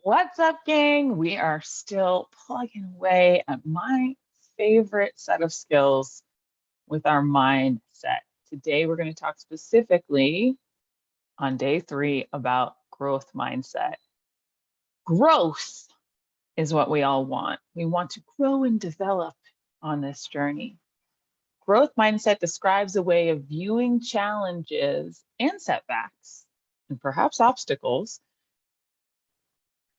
What's up, gang? We are still plugging away at my favorite set of skills with our mindset. Today, we're going to talk specifically on day 3 about growth mindset. Growth is what we all want. We want to grow and develop on this journey. Growth mindset describes a way of viewing challenges and setbacks, and perhaps obstacles.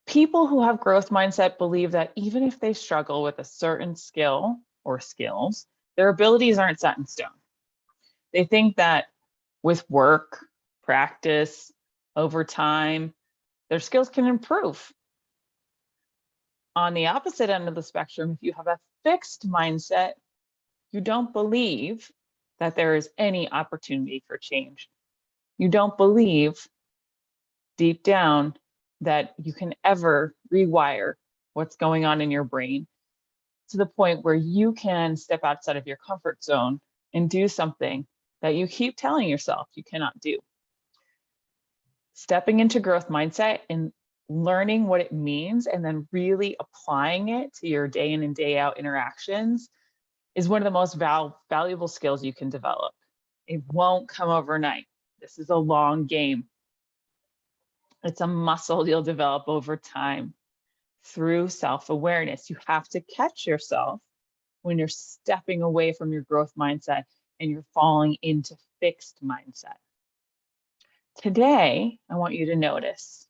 People who have growth mindset believe that even if they struggle with a certain skill or skills, their abilities aren't set in stone. They think that with work, practice, over time, their skills can improve. On the opposite end of the spectrum, if you have a fixed mindset, you don't believe that there is any opportunity for change. You don't believe deep down that you can ever rewire what's going on in your brain to the point where you can step outside of your comfort zone and do something that you keep telling yourself you cannot do. Stepping into growth mindset and learning what it means and then really applying it to your day in and day out interactions is one of the most valuable skills you can develop. It won't come overnight. This is a long game. It's a muscle you'll develop over time through self-awareness. You have to catch yourself when you're stepping away from your growth mindset and you're falling into fixed mindset. Today, I want you to notice,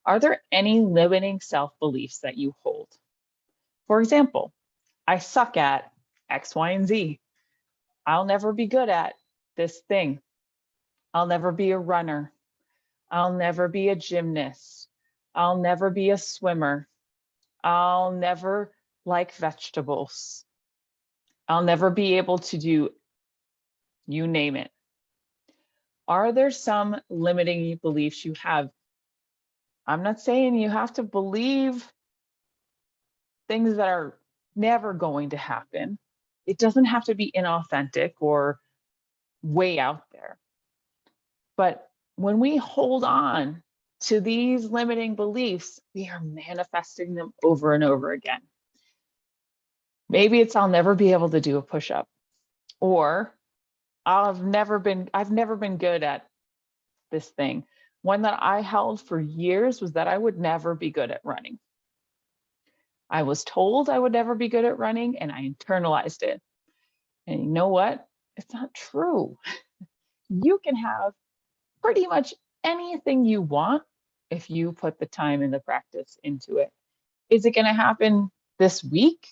are there any limiting self-beliefs that you hold? For example, I suck at X, Y, and Z. I'll never be good at this thing. I'll never be a runner. I'll never be a gymnast. I'll never be a swimmer. I'll never like vegetables. I'll never be able to do, you name it. Are there some limiting beliefs you have? I'm not saying you have to believe things that are never going to happen. It doesn't have to be inauthentic or way out there. But when we hold on to these limiting beliefs, we are manifesting them over and over again. Maybe it's I'll never be able to do a push-up, or I've never been good at this thing. One that I held for years was that I would never be good at running. I was told I would never be good at running and I internalized it. And you know what? It's not true. You can have pretty much anything you want if you put the time and the practice into it. Is it going to happen this week?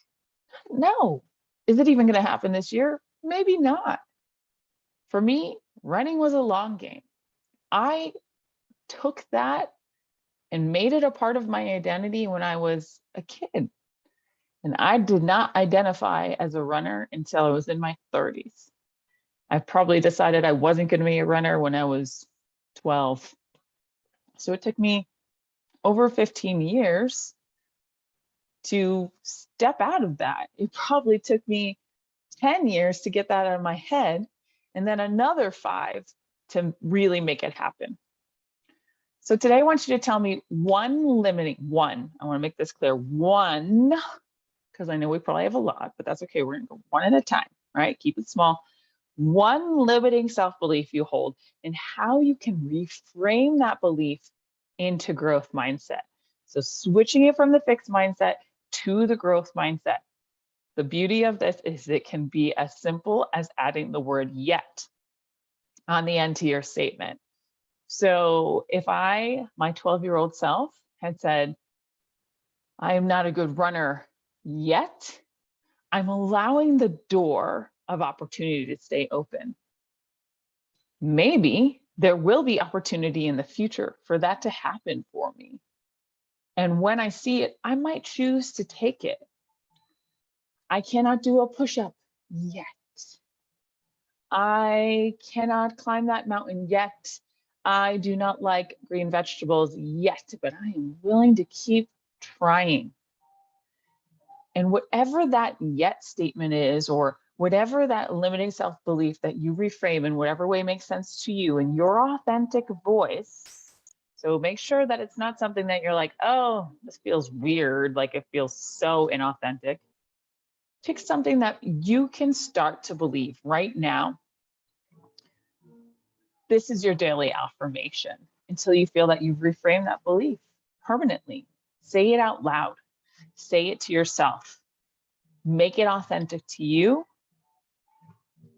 No. Is it even going to happen this year? Maybe not. For me, running was a long game. I took that and made it a part of my identity when I was a kid. And I did not identify as a runner until I was in my 30s. I probably decided I wasn't going to be a runner when I was 12. So it took me over 15 years to step out of that. It probably took me 10 years to get that out of my head, and then another 5 to really make it happen. So today I want you to tell me I want to make this clear, one, because I know we probably have a lot, but that's okay. We're going to go one at a time, right? Keep it small. One limiting self-belief you hold and how you can reframe that belief into growth mindset. So switching it from the fixed mindset to the growth mindset. The beauty of this is it can be as simple as adding the word yet on the end to your statement. So if my 12-year-old self had said, I am not a good runner yet, I'm allowing the door of opportunity to stay open. Maybe there will be opportunity in the future for that to happen for me. And when I see it, I might choose to take it. I cannot do a push-up yet. I cannot climb that mountain yet. I do not like green vegetables yet, but I am willing to keep trying. And whatever that yet statement is, or whatever that limiting self-belief that you reframe in whatever way makes sense to you in your authentic voice. So make sure that it's not something that you're like, oh, this feels weird, like it feels so inauthentic. Pick something that you can start to believe right now. This is your daily affirmation until you feel that you've reframed that belief permanently. Say it out loud. Say it to yourself. Make it authentic to you.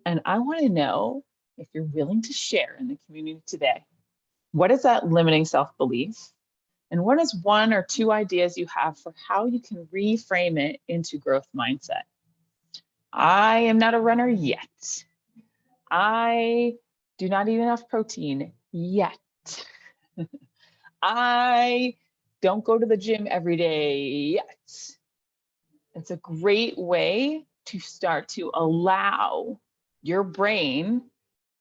And I want to know if you're willing to share in the community today. What is that limiting self-belief? And what is one or two ideas you have for how you can reframe it into growth mindset? I am not a runner yet. I do not eat enough protein yet. I don't go to the gym every day yet. It's a great way to start to allow your brain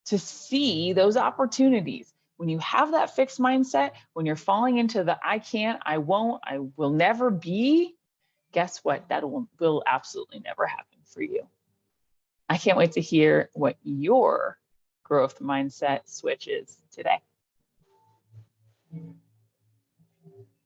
to see those opportunities. When you have that fixed mindset, when you're falling into the I can't, I won't, I will never be, guess what? That will absolutely never happen for you. I can't wait to hear what your growth mindset switch is today.